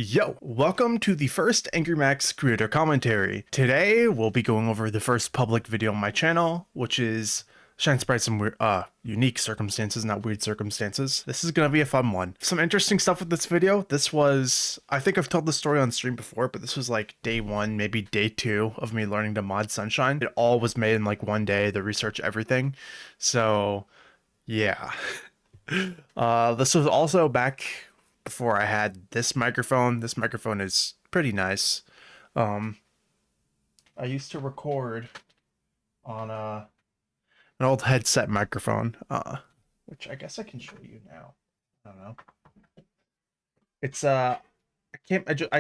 Yo, welcome to the first Angry Max creator commentary. Today, we'll be going over the first public video on my channel, which is Shine Sprites in weird, unique circumstances, not weird circumstances. This is gonna be a fun one. Some interesting stuff with this video. This was, I think I've told this story on stream before, but this was like day one, maybe day two of me learning to mod Sunshine. It all was made in like one day, the research, everything. So, yeah. This was also back before I had this microphone. This microphone is pretty nice. I used to record on an old headset microphone, which I guess I can show you now. I don't know. It's I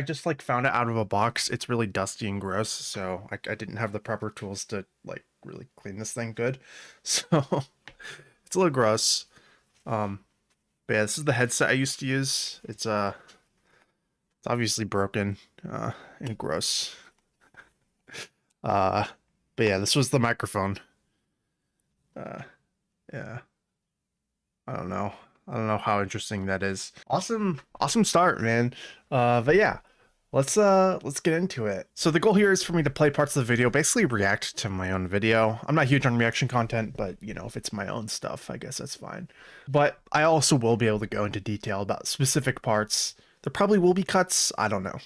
just like found it out of a box. It's really dusty and gross, so I didn't have the proper tools to like really clean this thing good. So it's a little gross. But yeah, this is the headset I used to use. It's obviously broken and gross. But yeah, this was the microphone. Yeah. I don't know how interesting that is. Awesome start, man. But yeah, let's get into it. So the goal here is for me to play parts of the video, basically react to my own video. I'm not huge on reaction content, but you know, if it's my own stuff, I guess that's fine. But I also will be able to go into detail about specific parts. There probably will be cuts, I don't know.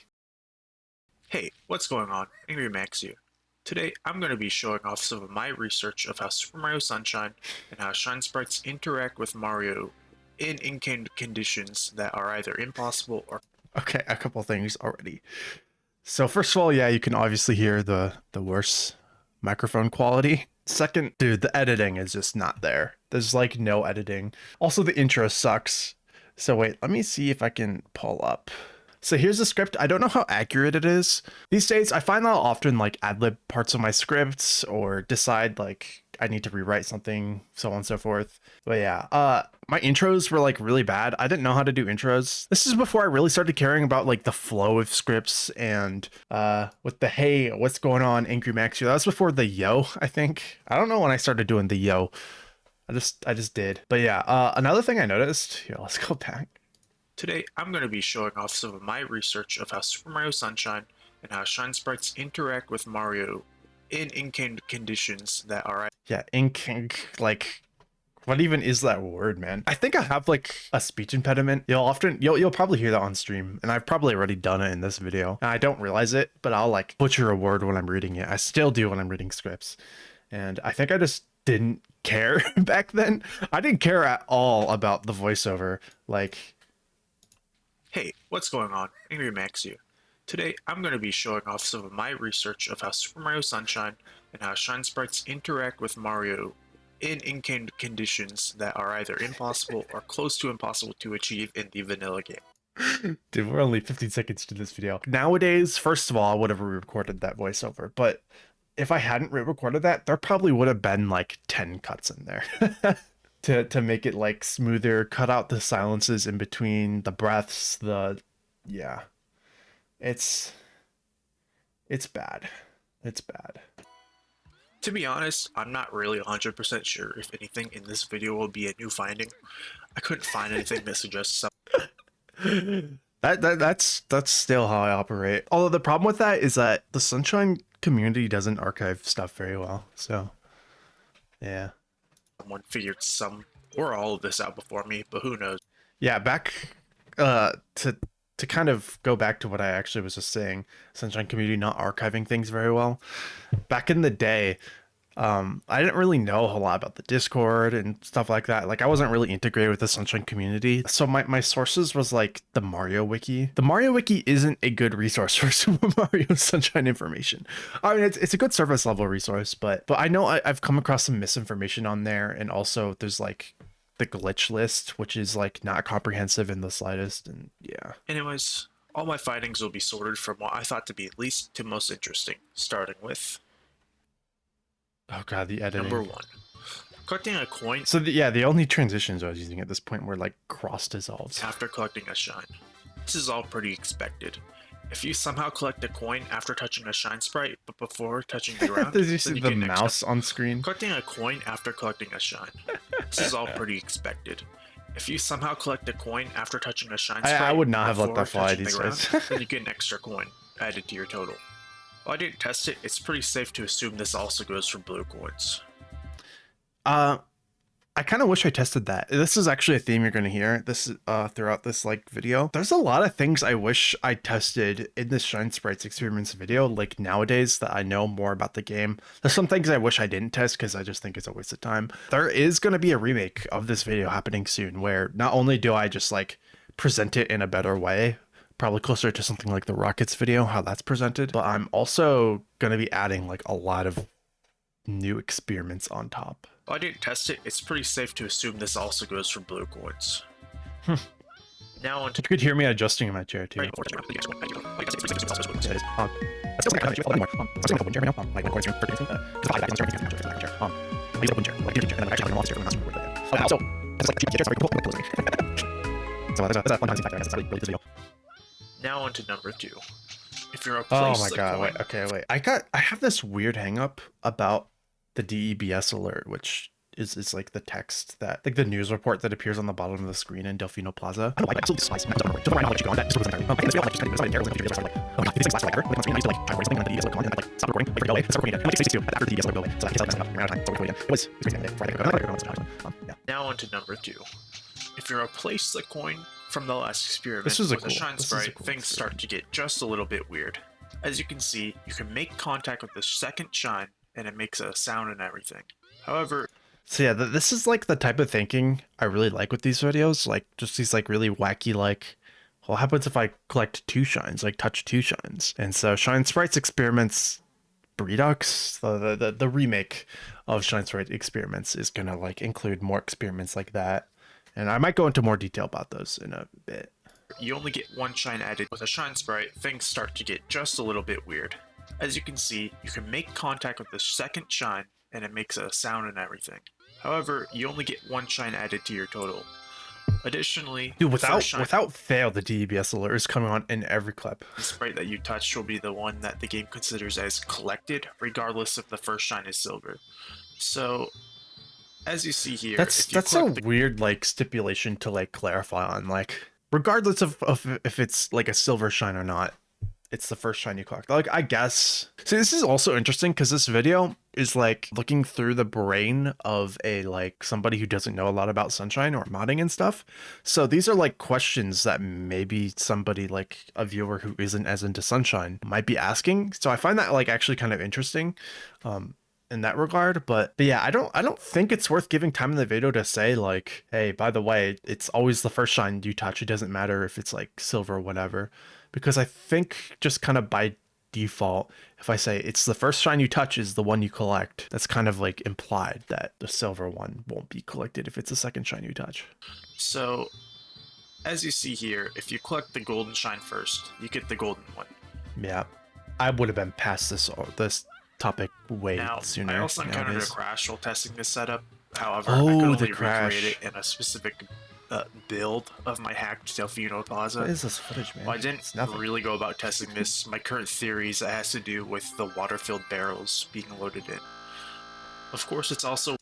Hey, what's going on? Angry Max here. Today, I'm going to be showing off some of my research of how Super Mario Sunshine and how Shine Sprites interact with Mario in conditions that are either impossible or... Okay, a couple things already. So first of all, yeah, you can obviously hear the worse microphone quality. Second, dude, the editing is just not there. There's like no editing. Also, the intro sucks. So wait, let me see if I can pull up. So here's the script. I don't know how accurate it is. These days, I find that I'll often like ad-lib parts of my scripts or decide like I need to rewrite something, so on and so forth. But yeah, my intros were like really bad. I didn't know how to do intros. This is before I really started caring about like the flow of scripts and with the hey, what's going on, Angry Max here. That was before the yo, I think. I don't know when I started doing the yo. I just did. But yeah, another thing I noticed, here, let's go back. Today, I'm going to be showing off some of my research of how Super Mario Sunshine and how Shine Sprites interact with Mario in conditions that are... Yeah, like, what even is that word, man? I think I have like a speech impediment. You'll probably hear that on stream, and I've probably already done it in this video. And I don't realize it, but I'll like butcher a word when I'm reading it. I still do when I'm reading scripts. And I think I just didn't care back then. I didn't care at all about the voiceover. Like, hey, what's going on? Angry Max here. Today, I'm going to be showing off some of my research of how Super Mario Sunshine and how Shine Sprites interact with Mario in conditions that are either impossible or close to impossible to achieve in the vanilla game. Dude, we're only 15 seconds to this video. Nowadays, first of all, I would have re-recorded that voiceover, but if I hadn't re-recorded that, there probably would have been like 10 cuts in there. To make it like smoother, cut out the silences in between, the breaths, yeah. It's bad. It's bad. To be honest, I'm not really 100% sure if anything in this video will be a new finding. I couldn't find anything that suggests something. That's still how I operate. Although the problem with that is that the Sunshine community doesn't archive stuff very well. So, yeah. Someone figured some or all of this out before me, but who knows? Yeah, back to kind of go back to what I actually was just saying, Sunshine community not archiving things very well. Back in the day, I didn't really know a whole lot about the Discord and stuff like that. Like I wasn't really integrated with the Sunshine community. So my sources was like the Mario Wiki. The Mario Wiki isn't a good resource for Super Mario Sunshine information. I mean, it's a good service level resource, but I know I've come across some misinformation on there. And also there's like the glitch list, which is like not comprehensive in the slightest. And yeah. Anyways, all my findings will be sorted from what I thought to be least to most interesting, starting with... Oh god, the editing. Number 1. Collecting a coin... So the only transitions I was using at this point were like cross dissolves. After collecting a shine. This is all pretty expected. If you somehow collect a coin after touching a shine sprite, but before touching the ground... Did you see the mouse on screen? Collecting a coin after collecting a shine. This is all pretty expected. If you somehow collect a coin after touching a shine I sprite would not have let before that fly touching the these ground, days. then you get an extra coin added to your total. While I didn't test it, it's pretty safe to assume this also goes for blue coins. uh, I kind of wish I tested that. This is actually a theme you're going to hear this throughout this like video. There's a lot of things I wish I tested in this Shine Sprites experiments video, like nowadays that I know more about the game. There's some things I wish I didn't test because I just think it's a waste of time. There is going to be a remake of this video happening soon where not only do I just like present it in a better way, probably closer to something like the Rockets video, how that's presented, but I'm also going to be adding like a lot of new experiments on top. While I didn't test it, it's pretty safe to assume this also goes for blue coins. Now on to You could hear me adjusting in my chair too. Now on to number 2. If you're a Oh place my the god, coin, wait, okay, wait. I have this weird hang up about the DEBS alert, which is like the text that like the news report that appears on the bottom of the screen in Delfino Plaza. I don't know, I absolutely despise it. Don't worry, I'll let you go on that. Just prove it's entirely. Okay, let's be honest, just kind of like, oh, these things last forever. Like on screen, I used to like I something on the DEBS alert comment and like stop recording, like go away, start recording again. It takes 62 after the DEBS alert go away. So I can tell you ran out of time, start recording again. It was crazy before I go. Yeah. now on to number 2. If you replace the coin from the last experiment This was a with a cool- shine this is a sprite, cool things start to get just a little bit weird. As you can see, you can make contact with the second shine, and it makes a sound and everything. However, So yeah, this is like the type of thinking I really like with these videos, like just these like really wacky like, well, what happens if I collect 2 shines, like touch 2 shines? And so Shine Sprites Experiments Redux, the remake of Shine Sprite Experiments is gonna like include more experiments like that. And I might go into more detail about those in a bit. you only get 1 shine added with a shine sprite, things start to get just a little bit weird. As you can see, you can make contact with the second shine, and it makes a sound and everything. However, you only get 1 shine added to your total. Additionally, Dude, the first shine without fail, the DEBS alert is coming on in every clip. sprite that you touch will be the one that the game considers as collected, regardless if the first shine is silver. So, as you see here, That's if you a collect the weird like stipulation to like clarify on, like regardless of if it's like a silver shine or not, it's the first shine you collect. Like I guess. See, this is also interesting because this video is like looking through the brain of a like somebody who doesn't know a lot about Sunshine or modding and stuff. So these are like questions that maybe somebody like a viewer who isn't as into Sunshine might be asking. So I find that like actually kind of interesting. In that regard, but yeah, I don't think it's worth giving time in the video to say like, hey, by the way, it's always the first shine you touch. It doesn't matter if it's like silver or whatever, because I think just kind of by default, if I say it's the first shine you touch is the one you collect, that's kind of like implied that the silver one won't be collected if it's the second shine you touch. So, as you see here, if you collect the golden shine first, you get the golden one. Yeah, I would have been past this topic way Now, sooner. I also encountered nowadays. a crash while testing this setup. However, Oh, I could the only crash. recreate it in a specific build of my hacked Delfino Plaza. What is this footage, man? Well, I didn't It's nothing. really go about testing this. My current theory is it has to do with the water-filled barrels being loaded in. Of course, it's also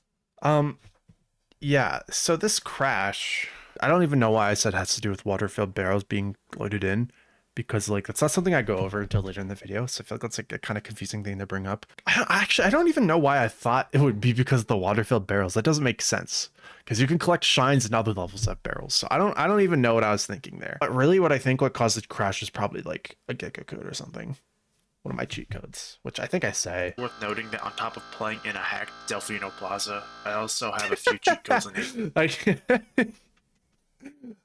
Yeah, so this crash, I don't even know why I said it has to do with water-filled barrels being loaded in, because like that's not something I go over until later in the video, so I feel like that's like a kind of confusing thing to bring up. I don't even know why I thought it would be because of the water-filled barrels. That doesn't make sense, because you can collect shines in other levels of barrels, so I don't even know what I was thinking there. But really what I think what caused the crash is probably like a gecko code or something. One of my cheat codes, which I think I say. worth noting that on top of playing in a hacked Delfino Plaza, I also have a few cheat codes enabled. Like,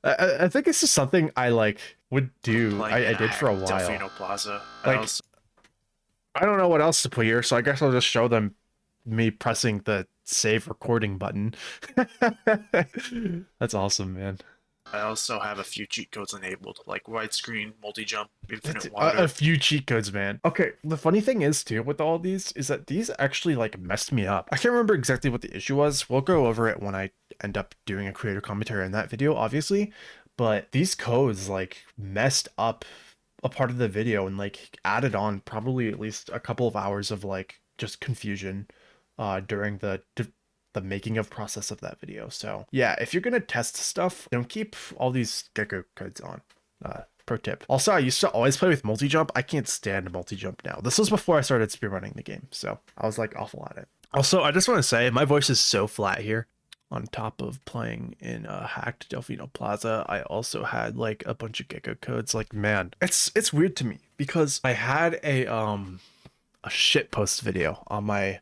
I think this is something I like would do. Playing in I did for a while. Delfino Plaza. Like, I don't know what else to put here, so I guess I'll just show them me pressing the save recording button. That's awesome, man. I also have a few cheat codes enabled, like widescreen, multi-jump, infinite It's water. a few cheat codes, man. Okay, the funny thing is too with all these is that these actually like messed me up. I can't remember exactly what the issue was. We'll go over it when I end up doing a creator commentary on that video, obviously. But these codes like messed up a part of the video and like added on probably at least a couple of hours of like just confusion during the the making of process of that video. So yeah, if you're gonna test stuff, don't keep all these gecko codes on. Pro tip. Also, I used to always play with multi-jump. I can't stand multi-jump now. This was before I started speedrunning the game, so I was like awful at it. Also, I just want to say my voice is so flat here. On top of playing in hacked Delfino Plaza, I also had like a bunch of gecko codes. Like, man, it's weird to me because I had a shit post video on my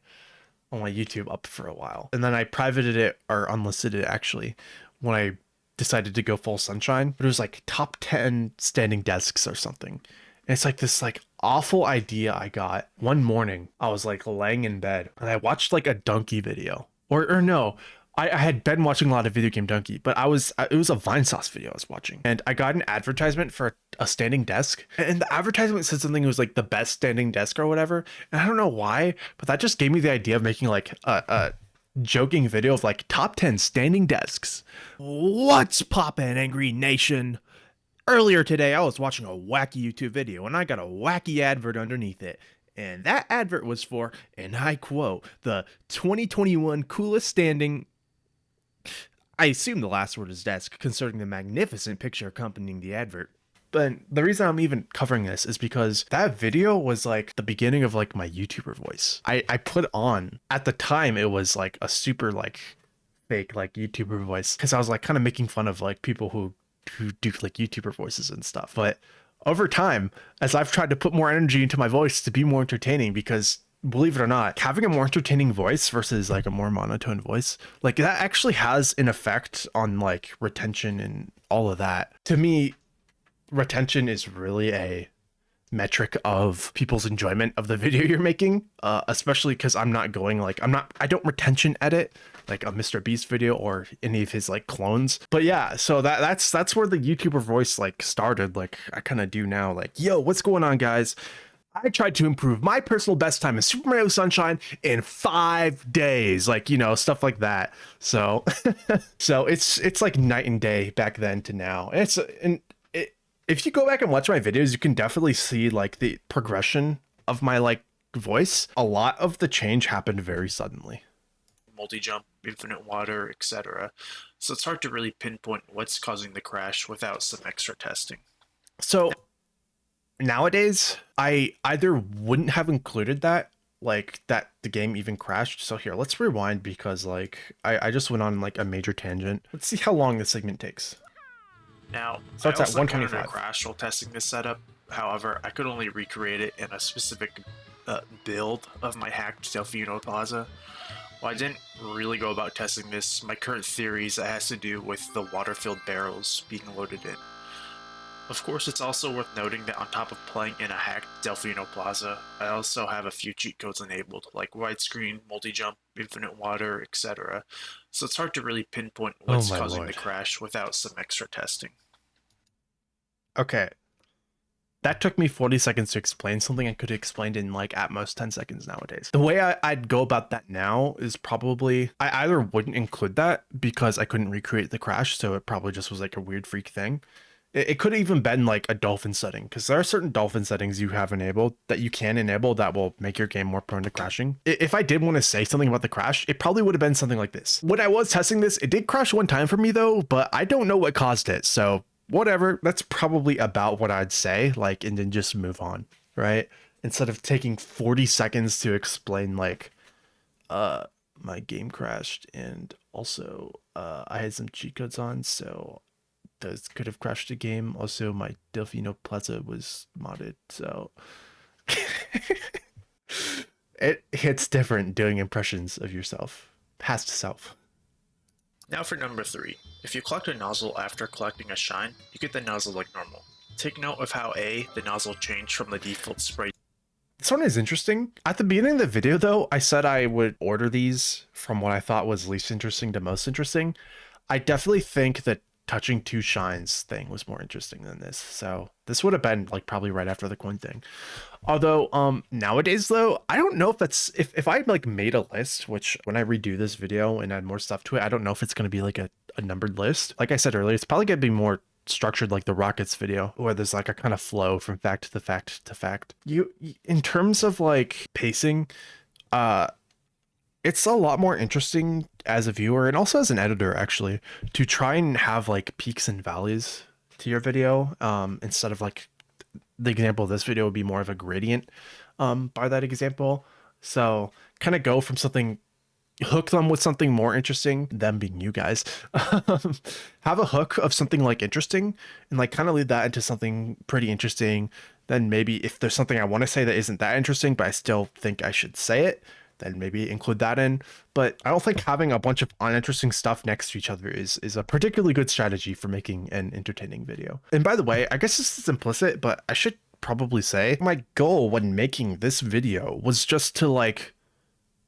YouTube up for a while, and then I privated it or unlisted it actually when I decided to go full sunshine. But it was like top 10 standing desks or something. And it's like this like awful idea I got one morning. I was like laying in bed and I watched like a donkey video. Or no, I had been watching a lot of video game donkey, but it was a Vine Sauce video I was watching. And I got an advertisement for a standing desk. And the advertisement said something was like the best standing desk or whatever. And I don't know why, but that just gave me the idea of making like a joking video of like top 10 standing desks. What's poppin', Angry Nation? Earlier today, I was watching a wacky YouTube video and I got a wacky advert underneath it. And that advert was for, and I quote, the 2021 coolest standing. I assume the last word is desk, considering the magnificent picture accompanying the advert. But the reason I'm even covering this is because that video was like the beginning of like my YouTuber voice. I put on, at the time, it was like a super like fake like YouTuber voice because I was like kind of making fun of like people who do like YouTuber voices and stuff. But over time, as I've tried to put more energy into my voice to be more entertaining, because believe it or not, having a more entertaining voice versus like a more monotone voice, like that actually has an effect on like retention and all of that. To me, retention is really a metric of people's enjoyment of the video you're making, especially because I don't retention edit like a Mr. Beast video or any of his like clones. But yeah, so that's where the YouTuber voice like started. Like I kind of do now. Like, yo, what's going on, guys? I tried to improve my personal best time in Super Mario Sunshine in 5 days, like, you know, stuff like that. So so it's like night and day back then to now. If you go back and watch my videos, you can definitely see like the progression of my like voice. A lot of the change happened very suddenly. Multi-jump, infinite water, etc. So it's hard to really pinpoint what's causing the crash without some extra testing. So nowadays, I either wouldn't have included that, like that the game even crashed. So here, let's rewind because like I just went on like a major tangent. Let's see how long this segment takes. Now, Starts I at also encountered 125. a crash while testing this setup. However, I could only recreate it in a specific build of my hacked Delfino Plaza. While I didn't really go about testing this, my current theory is it has to do with the water-filled barrels being loaded in. Of course, it's also worth noting that on top of playing in a hacked Delfino Plaza, I also have a few cheat codes enabled, like widescreen, multi-jump, infinite water, etc. So it's hard to really pinpoint what's my causing lord. the crash without some extra testing. Okay. That took me 40 seconds to explain something I could have explained in like at most 10 seconds nowadays. The way I'd go about that now is probably I either wouldn't include that because I couldn't recreate the crash, so it probably just was like a weird freak thing. It could have even been like a dolphin setting, because there are certain dolphin settings you have enabled that you can enable that will make your game more prone to crashing. If I did want to say something about the crash, it probably would have been something like this. When I was testing this, it did crash one time for me though, but I don't know what caused it. So whatever, that's probably about what I'd say, like, and then just move on, right? Instead of taking 40 seconds to explain like, my game crashed and also I had some cheat codes on, so those could have crashed the game. Also, my Delfino Plaza was modded, so it hits different doing impressions of yourself, past self. Now for number 3. If you collect a nozzle after collecting a shine, you get the nozzle like normal. Take note of how the nozzle changed from the default Sprite. This one is interesting. At the beginning of the video though, I said I would order these from what I thought was least interesting to most interesting. I definitely think that touching 2 shines thing was more interesting than this. So this would have been like probably right after the coin thing. Although nowadays though, I don't know if that's if I like made a list, which when I redo this video and add more stuff to it, I don't know if it's going to be like a numbered list. Like I said earlier, it's probably going to be more structured like the Rockets video, where there's like a kind of flow from fact to fact to fact. You in terms of like pacing, it's a lot more interesting as a viewer and also as an editor actually, to try and have like peaks and valleys to your video, instead of like the example of this video would be more of a gradient, by that example. So kind of go from something, hook them with something more interesting, them being you guys. Have a hook of something like interesting and like kind of lead that into something pretty interesting. Then maybe if there's something I want to say that isn't that interesting, but I still think I should say it, then maybe include that in. But I don't think having a bunch of uninteresting stuff next to each other is a particularly good strategy for making an entertaining video. And by the way, I guess this is implicit, but I should probably say my goal when making this video was just to like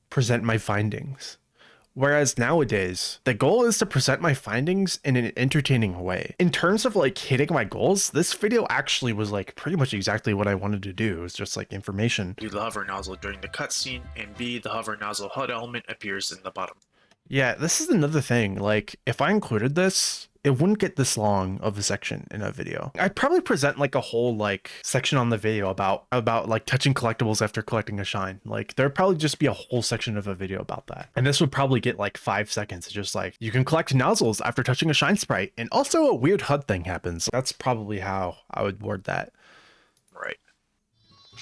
present my findings. Whereas nowadays, the goal is to present my findings in an entertaining way. In terms of like hitting my goals, this video actually was like pretty much exactly what I wanted to do. It was just like information. Do the hover nozzle during the cutscene, and B, the hover nozzle HUD element appears in the bottom. Yeah, this is another thing. Like, if I included this, it wouldn't get this long of a section in a video. I'd probably present like a whole like section on the video about like touching collectibles after collecting a shine. Like, there'd probably just be a whole section of a video about that. And this would probably get like 5 seconds. It's just like, you can collect nozzles after touching a shine sprite, and also a weird HUD thing happens. That's probably how I would word that. Right.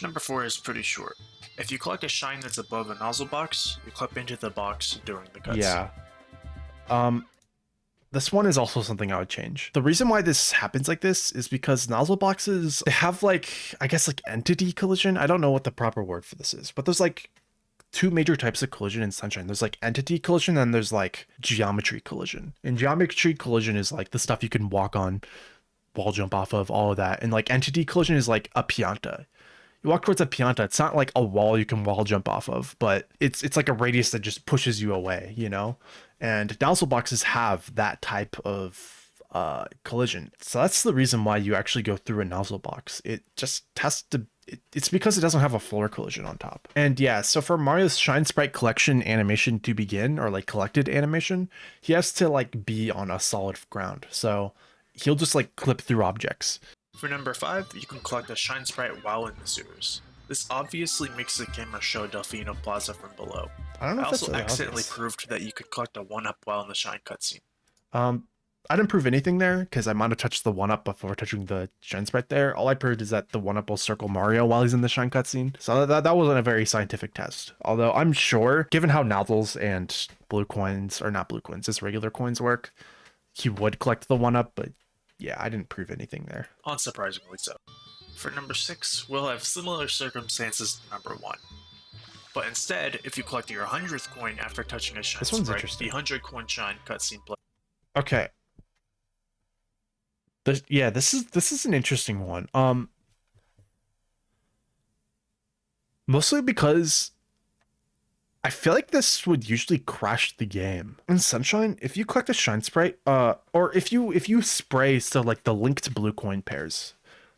Number 4 is pretty short. If you collect a shine that's above a nozzle box, you clip into the box during the cutscene. Yeah. This one is also something I would change. The reason why this happens like this is because nozzle boxes, they have like, I guess like entity collision. I don't know what the proper word for this is, but there's like 2 major types of collision in Sunshine. There's like entity collision and there's like geometry collision. And geometry collision is like the stuff you can walk on, wall jump off of, all of that. And like entity collision is like a pianta. You walk towards a pianta, it's not like a wall you can wall jump off of, but it's like a radius that just pushes you away, you know? And nozzle boxes have that type of collision. So that's the reason why you actually go through a nozzle box. It just has to, it's because it doesn't have a floor collision on top. And yeah, so for Mario's Shine Sprite collection animation to begin, or like collected animation, he has to like be on a solid ground. So he'll just like clip through objects. For number 5, you can collect a shine sprite while in the sewers. This obviously makes the camera show Delfino Plaza from below. I don't know I if that's also really accidentally obvious. proved that you could collect a 1-up while in the shine cutscene. I didn't prove anything there because I might have touched the 1-up before touching the shine sprite there. All I proved is that the 1-up will circle Mario while he's in the shine cutscene. So that wasn't a very scientific test. Although I'm sure, given how nozzles and blue coins, or not blue coins, just regular coins work, he would collect the 1-up, but yeah, I didn't prove anything there. Unsurprisingly so. For number 6, we'll have similar circumstances to number 1. But instead, if you collect your 100th coin after touching a shine This one's sprite, interesting. the 100 coin shine cutscene plays. Okay. This is an interesting one. Mostly because I feel like this would usually crash the game. In Sunshine, if you collect a shine sprite, or if you spray, so like the linked blue coin pairs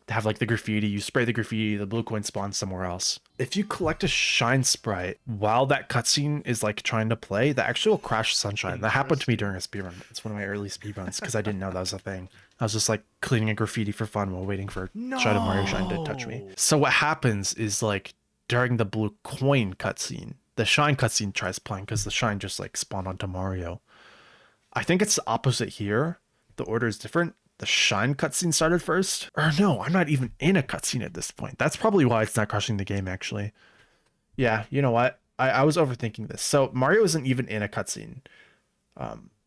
to have like the graffiti, you spray the graffiti, the blue coin spawns somewhere else. If you collect a shine sprite while that cutscene is like trying to play, that actually will crash Sunshine. That happened to me during a speedrun. It's one of my early speedruns because I didn't know that was a thing. I was just like cleaning a graffiti for fun while waiting for Shadow Mario Shine to touch me. So what happens is like during the blue coin cutscene, the shine cutscene tries playing because the shine just like spawned onto Mario. I think it's the opposite here. The order is different. The shine cutscene started first. Or no, I'm not even in a cutscene at this point. That's probably why it's not crushing the game, actually. Yeah, you know what? I was overthinking this. So Mario isn't even in a cutscene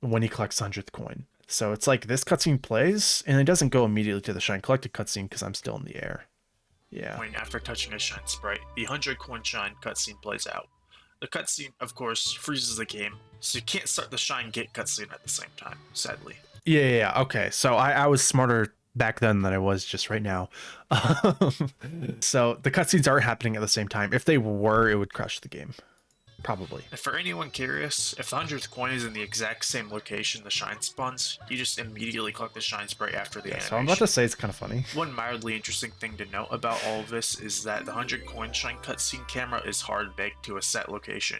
when he collects 100th coin. So it's like this cutscene plays, and it doesn't go immediately to the shine collected cutscene because I'm still in the air. Yeah. Coin after touching a shine sprite, the 100 coin shine cutscene plays out. The cutscene, of course, freezes the game, so you can't start the shine get cutscene at the same time, sadly. Yeah. Okay. So I was smarter back then than I was just right now. So the cutscenes aren't happening at the same time. If they were, it would crush the game. Probably. And for anyone curious, if the 100th coin is in the exact same location the shine spawns, you just immediately collect the shine sprite after the animation. So I'm about to say it's kind of funny. One mildly interesting thing to note about all of this is that the 100 coin shine cutscene camera is hard baked to a set location,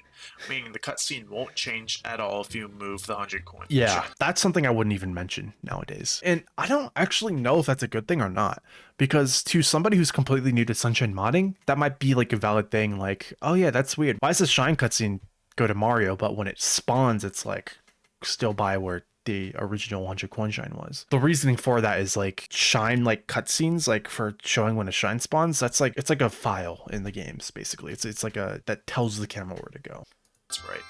meaning the cutscene won't change at all if you move the 100 coin Yeah, shine. that's something I wouldn't even mention nowadays. And I don't actually know if that's a good thing or not. Because to somebody who's completely new to Sunshine modding, that might be like a valid thing. Like, oh yeah, that's weird. Why is the shine cutscene go to Mario, but when it spawns, it's like still by where the original 100 coin shine was. The reasoning for that is like shine like cutscenes, like for showing when a shine spawns. That's like, it's like a file in the games basically. It's like a that tells the camera where to go. That's right.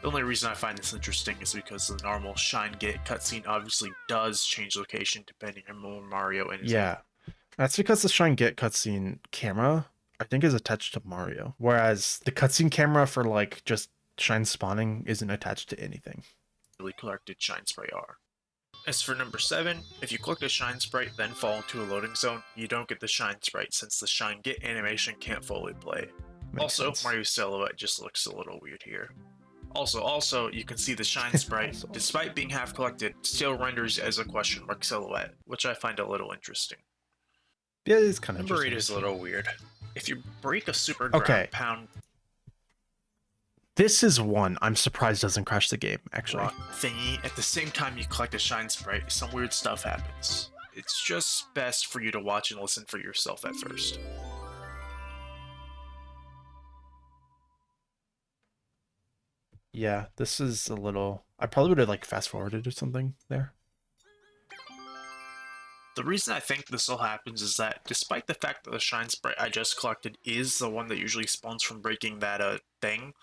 The only reason I find this interesting is because the normal shine get cutscene obviously does change location depending on where Mario is. Yeah, that's because the shine get cutscene camera I think is attached to Mario, whereas the cutscene camera for like just shine spawning isn't attached to anything. Really collected shine sprite are. As for number 7, if you collect a shine sprite then fall into a loading zone, you don't get the shine sprite since the shine get animation can't fully play. Makes also, sense. Mario's silhouette just looks a little weird here. Also, you can see the shine sprite, Also. despite being half collected, still renders as a question mark silhouette, which I find a little interesting. Yeah, it's kind of Number 8 interesting. is a little weird. If you break a super Okay. ground pound This is one I'm surprised doesn't crash the game, actually. rock thingy, at the same time you collect a shine sprite, some weird stuff happens. It's just best for you to watch and listen for yourself at first. Yeah, this is a little... I probably would have like fast forwarded or something there. The reason I think this all happens is that, despite the fact that the shine sprite I just collected is the one that usually spawns from breaking that thing,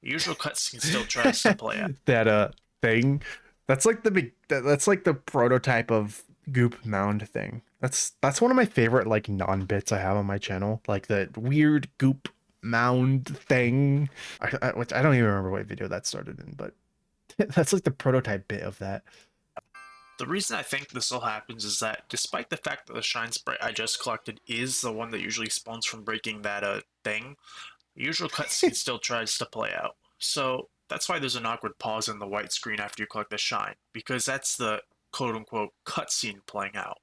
the usual cutscene still tries to play out. That thing. That's like the big that's like the prototype of goop mound thing. That's one of my favorite like non-bits I have on my channel. Like the weird goop mound thing. Which I don't even remember what video that started in, but that's like the prototype bit of that. The reason I think this all happens is that, despite the fact that the shine sprite I just collected is the one that usually spawns from breaking that thing, the usual cutscene still tries to play out. So that's why there's an awkward pause in the white screen after you collect the shine, because that's the quote-unquote cutscene playing out.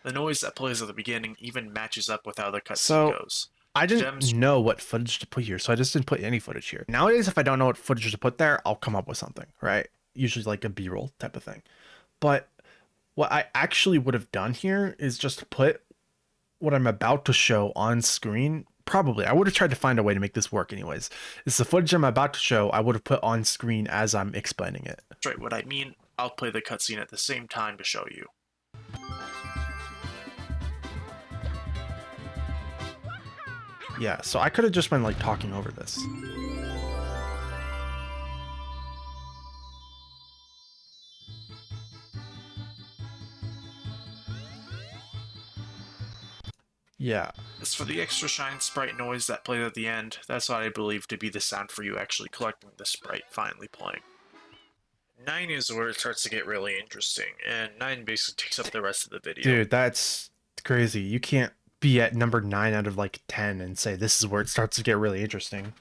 The noise that plays at the beginning even matches up with how the cutscene goes. I didn't Gems- know what footage to put here, so I just didn't put any footage here. Nowadays, if I don't know what footage to put there, I'll come up with something, right? Usually like a B-roll type of thing. But what I actually would have done here is just put what I'm about to show on screen. Probably. I would have tried to find a way to make this work anyways. It's the footage I'm about to show I would have put on screen as I'm explaining it. Right, what I mean, I'll play the cutscene at the same time to show you. Yeah, so I could have just been like talking over this. Yeah. As for the extra shine sprite noise that plays at the end, that's what I believe to be the sound for you actually collecting the sprite finally playing. 9 is where it starts to get really interesting, and 9 basically takes up the rest of the video. Dude, that's crazy. You can't be at number 9 out of like 10 and say this is where it starts to get really interesting.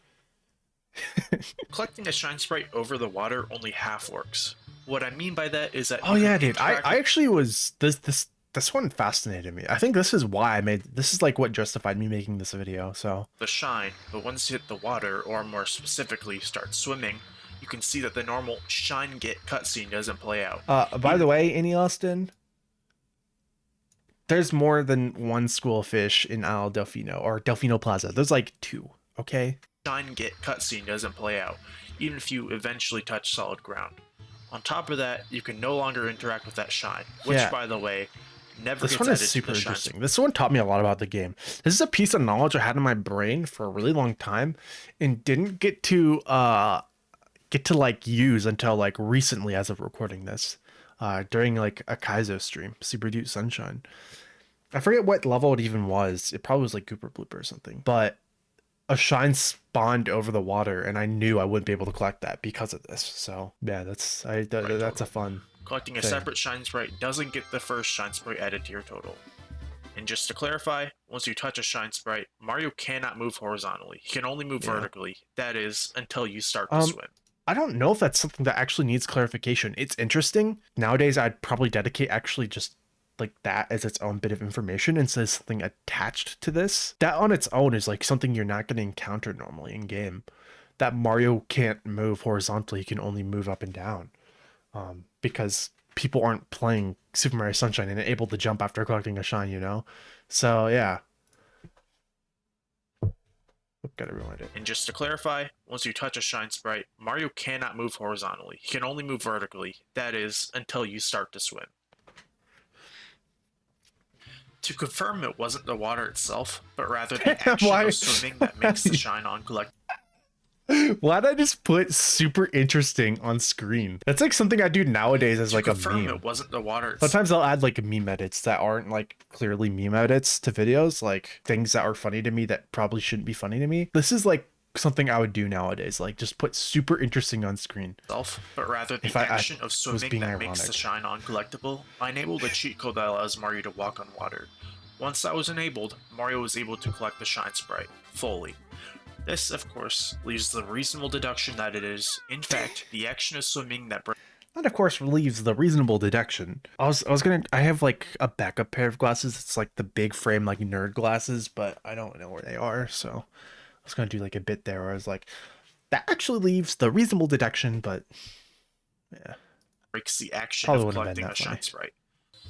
Collecting a shine sprite over the water only half works. What I mean by that is that Oh yeah, dude. I actually was this one fascinated me. I think this is why I made this is like what justified me making this video. So the shine, but once you hit the water, or more specifically start swimming, you can see that the normal shine get cutscene doesn't play out. by the way, Annie Austin, there's more than one school of fish in Al Delfino or Delfino Plaza. There's like 2, okay? Shine get cutscene doesn't play out, even if you eventually touch solid ground. On top of that, you can no longer interact with that shine, which, Yeah. by the way, never This gets one added is super to the shine. interesting. This one taught me a lot about the game. This is a piece of knowledge I had in my brain for a really long time and didn't get to like use until like recently as of recording this. During like a Kaizo stream, Super Dude Sunshine. I forget what level it even was. It probably was like Cooper Blooper or something. But a shine spawned over the water and I knew I wouldn't be able to collect that because of this. So yeah, that's a fun. Collecting a thing. separate shine sprite doesn't get the first shine sprite added to your total. And just to clarify, once you touch a shine sprite, Mario cannot move horizontally. He can only move vertically. That is, until you start to swim. I don't know if that's something that actually needs clarification. It's interesting. Nowadays, I'd probably dedicate actually just like that as its own bit of information instead of something attached to this. That on its own is like something you're not going to encounter normally in game. That Mario can't move horizontally, he can only move up and down. Because people aren't playing Super Mario Sunshine and able to jump after collecting a shine, you know? So yeah. gotta rewind it. And just to clarify, once you touch a Shine Sprite, Mario cannot move horizontally. He can only move vertically. That is, until you start to swim. To confirm it wasn't the water itself, but rather the action Why? of swimming that makes the shine on collect. Why'd I just put super interesting on screen? That's like something I do nowadays as like a meme. It wasn't the water. Sometimes I'll add like meme edits that aren't like clearly meme edits to videos, like things that are funny to me that probably shouldn't be funny to me. This is like something I would do nowadays, like just put super interesting on screen. But rather the action of swimming that makes the shine on collectible. I enabled a cheat code that allows Mario to walk on water. Once that was enabled, Mario was able to collect the Shine Sprite fully. This, of course, leaves the reasonable deduction that it is, in fact, the action of swimming that That of course leaves the reasonable deduction. I have like a backup pair of glasses. It's like the big frame like nerd glasses, but I don't know where they are, so I was gonna do like a bit there where I was like, that actually leaves the reasonable deduction, but yeah. breaks the action Probably of collecting a Shine Sprite.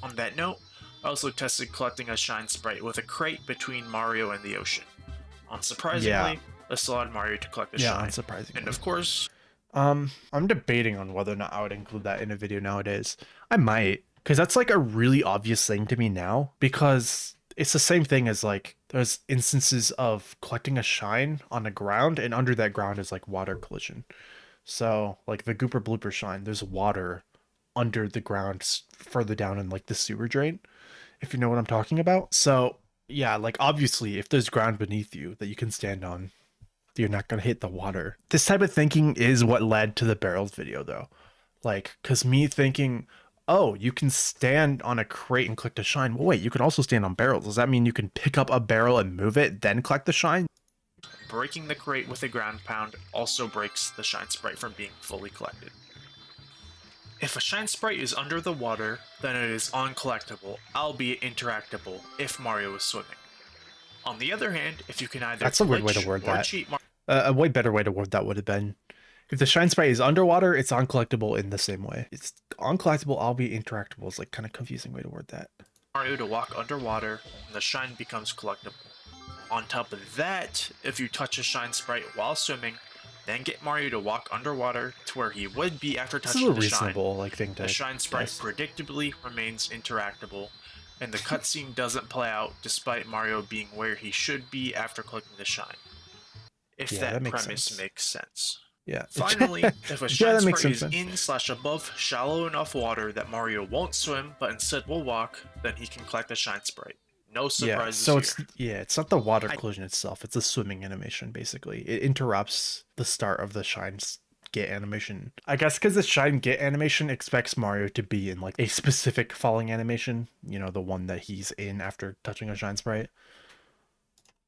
On that note, I also tested collecting a Shine Sprite with a crate between Mario and the ocean. Unsurprisingly, this allowed Mario to collect the shine. Unsurprisingly. And of course, I'm debating on whether or not I would include that in a video nowadays. I might, because that's like a really obvious thing to me now, because it's the same thing as like there's instances of collecting a shine on the ground, and under that ground is like water collision. So like the Gooper Blooper shine, there's water under the ground further down in like the sewer drain, if you know what I'm talking about. So yeah, like obviously if there's ground beneath you that you can stand on, you're not going to hit the water. This type of thinking is what led to the barrels video though. Like, cause me thinking, oh, you can stand on a crate and collect a shine. Well, wait, you can also stand on barrels. Does that mean you can pick up a barrel and move it, then collect the shine? Breaking the crate with a ground pound also breaks the Shine Sprite from being fully collected. If a Shine Sprite is under the water, then it is uncollectible, albeit interactable, if Mario is swimming. On the other hand, if you can either That's a weird way to word that. A way better way to word that would have been, if the Shine Sprite is underwater, it's uncollectible in the same way. It's uncollectible, albeit interactable is like kind of confusing way to word that. Mario to walk underwater, and the shine becomes collectible. On top of that, if you touch a Shine Sprite while swimming, then get Mario to walk underwater to where he would be after touching the shine. Like thing to the Shine Sprite predictably remains interactable, and the cutscene doesn't play out despite Mario being where he should be after collecting the shine. If that premise makes sense. Yeah. Finally, if a Shine Sprite is in/above shallow enough water that Mario won't swim but instead will walk, then he can collect the Shine Sprite. No surprises here. It's not the water collision itself, it's a swimming animation basically. It interrupts the start of the shine get animation. I guess because the shine get animation expects Mario to be in like a specific falling animation, you know, the one that he's in after touching a Shine Sprite.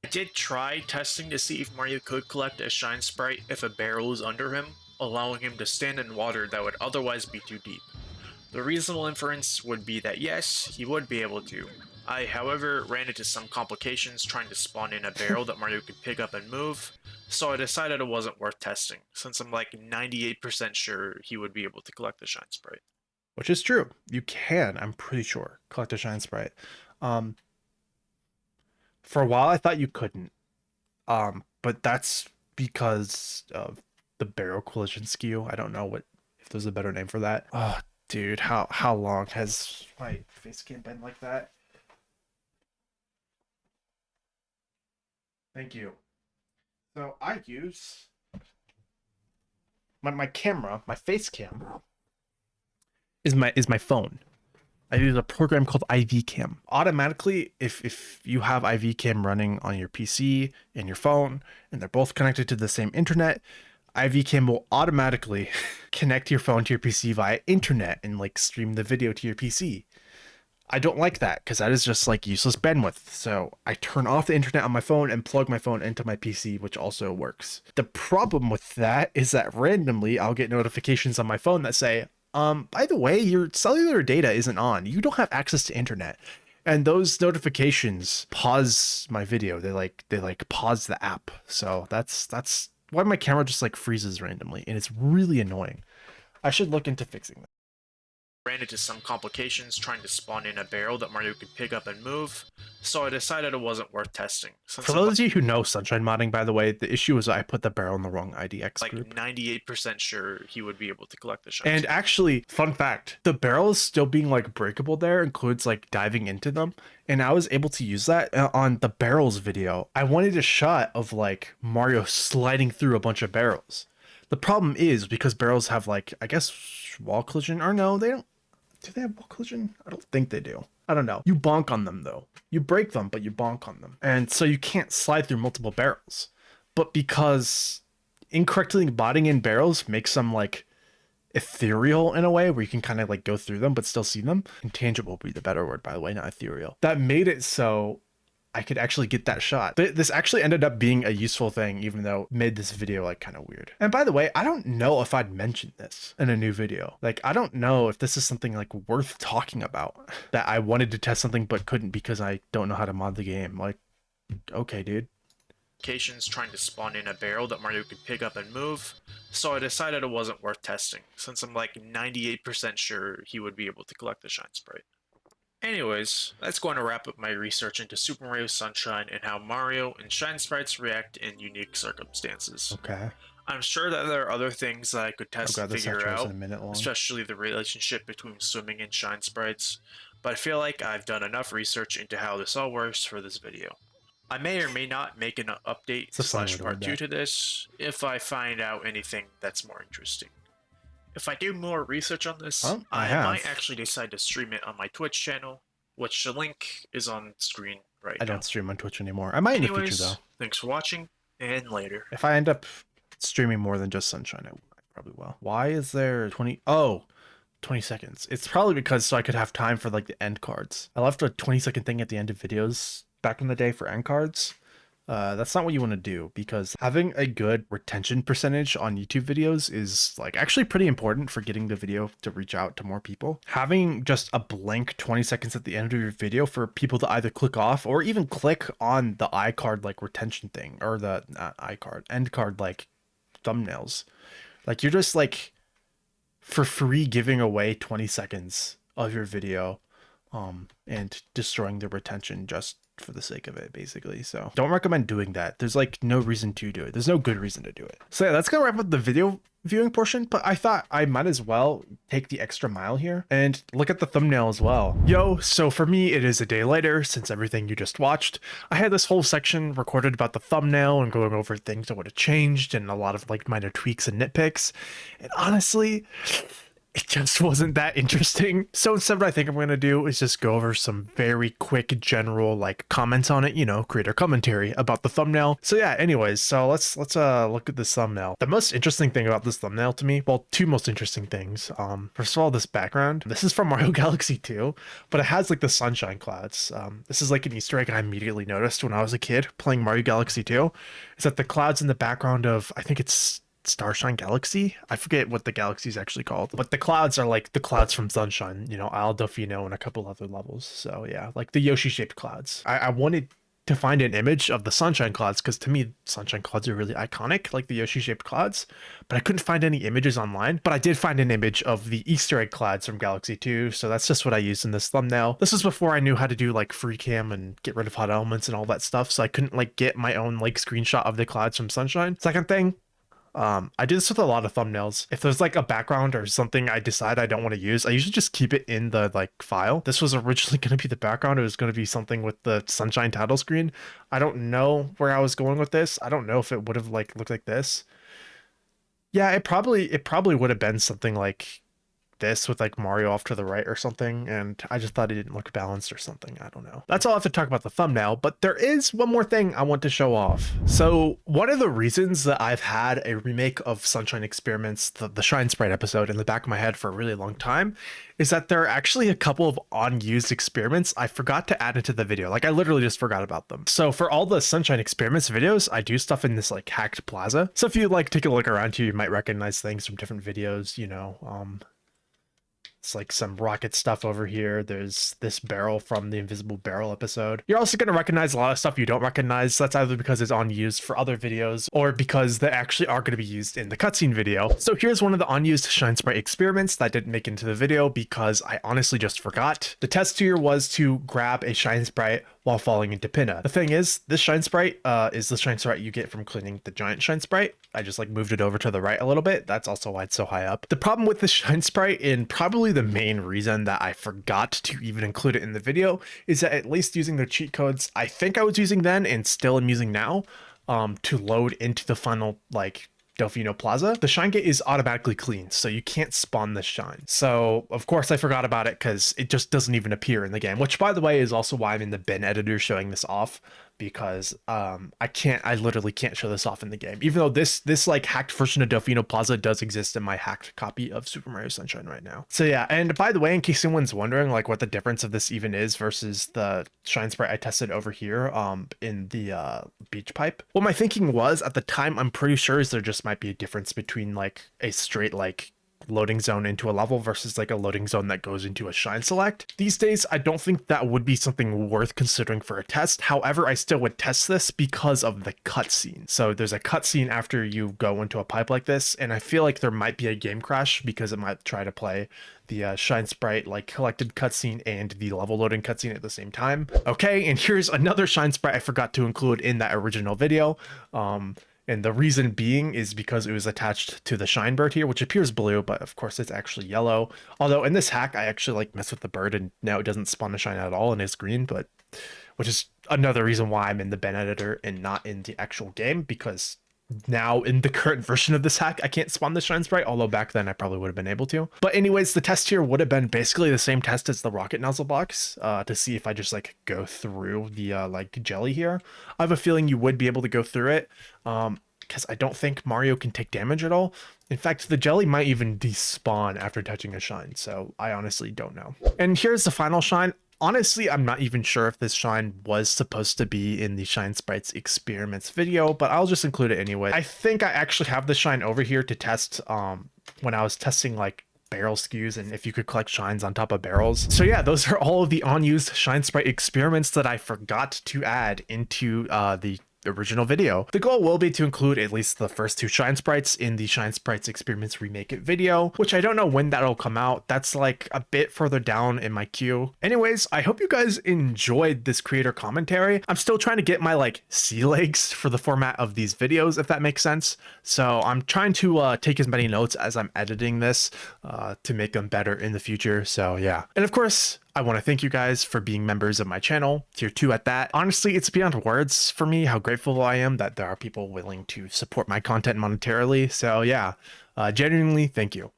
I did try testing to see if Mario could collect a Shine Sprite if a barrel is under him, allowing him to stand in water that would otherwise be too deep. The reasonable inference would be that yes, he would be able to. I, however, ran into some complications trying to spawn in a barrel that Mario could pick up and move, so I decided it wasn't worth testing, since I'm like 98% sure he would be able to collect the Shine Sprite. Which is true. You can, I'm pretty sure, collect a Shine Sprite. For a while I thought you couldn't. But that's because of the barrel collision skew. I don't know if there's a better name for that. Oh, dude, how long has my face cam been like that? Thank you. So I use my camera, my face cam is my phone. I use a program called IV Cam. Automatically, if you have IV Cam running on your PC and your phone, and they're both connected to the same internet, IV Cam will automatically connect your phone to your PC via internet and like stream the video to your PC. I don't like that because that is just like useless bandwidth. So I turn off the internet on my phone and plug my phone into my PC, which also works. The problem with that is that randomly I'll get notifications on my phone that say, by the way, your cellular data isn't on. You don't have access to internet. And those notifications pause my video. They like pause the app. So that's why my camera just like freezes randomly, and it's really annoying. I should look into fixing that. ran into some complications trying to spawn in a barrel that Mario could pick up and move, so I decided it wasn't worth testing, For since I'm those of you who know Sunshine modding, by the way, the issue is I put the barrel in the wrong IDX like group. 98% sure he would be able to collect the shine. And actually, fun fact, the barrels still being like breakable there includes like diving into them. And I was able to use that on the barrels video. I wanted a shot of like Mario sliding through a bunch of barrels. The problem is because barrels have like, I guess, wall collision, or no, they don't. Do they have wall collision? I don't think they do. I don't know. You bonk on them though. You break them, but you bonk on them. And so you can't slide through multiple barrels. But because incorrectly botting in barrels makes them like ethereal in a way where you can kind of like go through them but still see them. Intangible would be the better word, by the way, not ethereal. That made it so I could actually get that shot. This actually ended up being a useful thing, even though it made this video like kind of weird. And by the way, I don't know if I'd mentioned this in a new video. Like, I don't know if this is something like worth talking about, that I wanted to test something but couldn't because I don't know how to mod the game. Like, okay, dude. Trying to spawn in a barrel that Mario could pick up and move, so I decided it wasn't worth testing, since I'm like 98% sure he would be able to collect the shine sprite. Anyways, that's going to wrap up my research into Super Mario Sunshine and how Mario and shine sprites react in unique circumstances. Okay. I'm sure that there are other things that I could Oh test god, and this figure outro is out, a minute long. especially the relationship between swimming and shine sprites, but I feel like I've done enough research into how this all works for this video. I may or may not make an update / part 2 to this if I find out anything that's more interesting. If I do more research on this, Well, I might actually decide to stream it on my Twitch channel, which the link is on screen right now. I don't stream on Twitch anymore. I might in the future though. Thanks for watching, and later. If I end up streaming more than just Sunshine, I probably will. Why is there 20 seconds? It's probably because so I could have time for like the end cards. I left a 20-second thing at the end of videos back in the day for end cards. That's not what you want to do, because having a good retention percentage on YouTube videos is like actually pretty important for getting the video to reach out to more people. Having just a blank 20 seconds at the end of your video for people to either click off or even click on the iCard like retention thing, or the not iCard, end card like thumbnails. Like you're just like for free giving away 20 seconds of your video and destroying the retention just for the sake of it, basically. So don't recommend doing that. There's like no reason to do it. There's no good reason to do it. So yeah, that's gonna wrap up the video viewing portion, but I thought I might as well take the extra mile here and look at the thumbnail as well. Yo, so for me, it is a day later since everything you just watched. I had this whole section recorded about the thumbnail and going over things that would have changed and a lot of like minor tweaks and nitpicks. And honestly, it just wasn't that interesting. So instead what I think I'm going to do is just go over some very quick general like comments on it, you know, creator commentary about the thumbnail. So yeah, anyways, so let's look at this thumbnail. The most interesting thing about this thumbnail to me, well, two most interesting things. First of all, this background. This is from Mario Galaxy 2, but it has like the sunshine clouds. This is like an Easter egg I immediately noticed when I was a kid playing Mario Galaxy 2. Is that the clouds in the background of, I think it's Starshine Galaxy. I forget what the galaxy is actually called, but the clouds are like the clouds from Sunshine, you know, Isle Delfino and a couple other levels. So yeah, like the Yoshi shaped clouds. I wanted to find an image of the sunshine clouds because to me, sunshine clouds are really iconic, like the Yoshi shaped clouds, but I couldn't find any images online. But I did find an image of the Easter egg clouds from Galaxy 2. So that's just what I used in this thumbnail. This was before I knew how to do like free cam and get rid of hot elements and all that stuff. So I couldn't like get my own like screenshot of the clouds from Sunshine. Second thing, I do this with a lot of thumbnails. If there's like a background or something I decide I don't want to use, I usually just keep it in the like file. This was originally going to be the background. It was going to be something with the Sunshine title screen. I don't know where I was going with this. I don't know if it would have like looked like this. Yeah, it probably would have been something like this with like Mario off to the right or something, and I just thought it didn't look balanced or something. I don't know. That's all I have to talk about the thumbnail, but there is one more thing I want to show off. So one of the reasons that I've had a remake of Sunshine Experiments, the Shine Sprite episode, in the back of my head for a really long time is that there are actually a couple of unused experiments I forgot to add into the video. Like I literally just forgot about them. So for all the Sunshine Experiments videos, I do stuff in this like hacked plaza. So if you like take a look around here, you might recognize things from different videos, you know, It's like some rocket stuff over here. There's this barrel from the Invisible Barrel episode. You're also going to recognize a lot of stuff you don't recognize. That's either because it's unused for other videos or because they actually are going to be used in the cutscene video. So here's one of the unused Shine Sprite experiments that didn't make into the video because I honestly just forgot. The test here was to grab a Shine Sprite while falling into Pinna. The thing is, this Shine Sprite is the Shine Sprite you get from cleaning the giant Shine Sprite. I just like moved it over to the right a little bit. That's also why it's so high up. The problem with the Shine Sprite, and probably the main reason that I forgot to even include it in the video, is that at least using the cheat codes I think I was using then and still am using now to load into the final like Delfino Plaza, the shine gate is automatically cleaned, so you can't spawn the shine. So of course I forgot about it because it just doesn't even appear in the game, which by the way is also why I'm in the bin editor showing this off, because I literally can't show this off in the game, even though this like hacked version of Delfino Plaza does exist in my hacked copy of Super Mario Sunshine right now. So yeah, and by the way, in case anyone's wondering like what the difference of this even is versus the Shine Sprite I tested over here in the beach pipe, what my thinking was at the time, I'm pretty sure, is there just might be a difference between like a straight like loading zone into a level versus like a loading zone that goes into a shine select. These days, I don't think that would be something worth considering for a test. However, I still would test this because of the cutscene. So there's a cutscene after you go into a pipe like this, and I feel like there might be a game crash because it might try to play the Shine Sprite like collected cutscene and the level loading cutscene at the same time. Okay, and here's another Shine Sprite I forgot to include in that original video. And the reason being is because it was attached to the shine bird here, which appears blue, but of course it's actually yellow. Although in this hack, I actually like mess with the bird and now it doesn't spawn a shine at all and it's green, but which is another reason why I'm in the bin editor and not in the actual game, because now in the current version of this hack I can't spawn the shine sprite, although back then I probably would have been able to. But anyways, the test here would have been basically the same test as the rocket nozzle box, to see if I just like go through the like jelly here. I have a feeling you would be able to go through it, because I don't think Mario can take damage at all. In fact, the jelly might even despawn after touching a shine, so I honestly don't know. And here's the final shine. Honestly, I'm not even sure if this shine was supposed to be in the Shine Sprites experiments video, but I'll just include it anyway. I think I actually have the shine over here to test when I was testing like barrel skews and if you could collect shines on top of barrels. So yeah, those are all of the unused Shine Sprite experiments that I forgot to add into the original video. The goal will be to include at least the first two Shine Sprites in the Shine Sprites Experiments Remake It video, which I don't know when that'll come out. That's like a bit further down in my queue. Anyways, I hope you guys enjoyed this creator commentary. I'm still trying to get my like sea legs for the format of these videos, if that makes sense. So I'm trying to take as many notes as I'm editing this to make them better in the future. So yeah. And of course, I want to thank you guys for being members of my channel, tier 2 at that. Honestly, it's beyond words for me how grateful I am that there are people willing to support my content monetarily. So yeah, genuinely, thank you.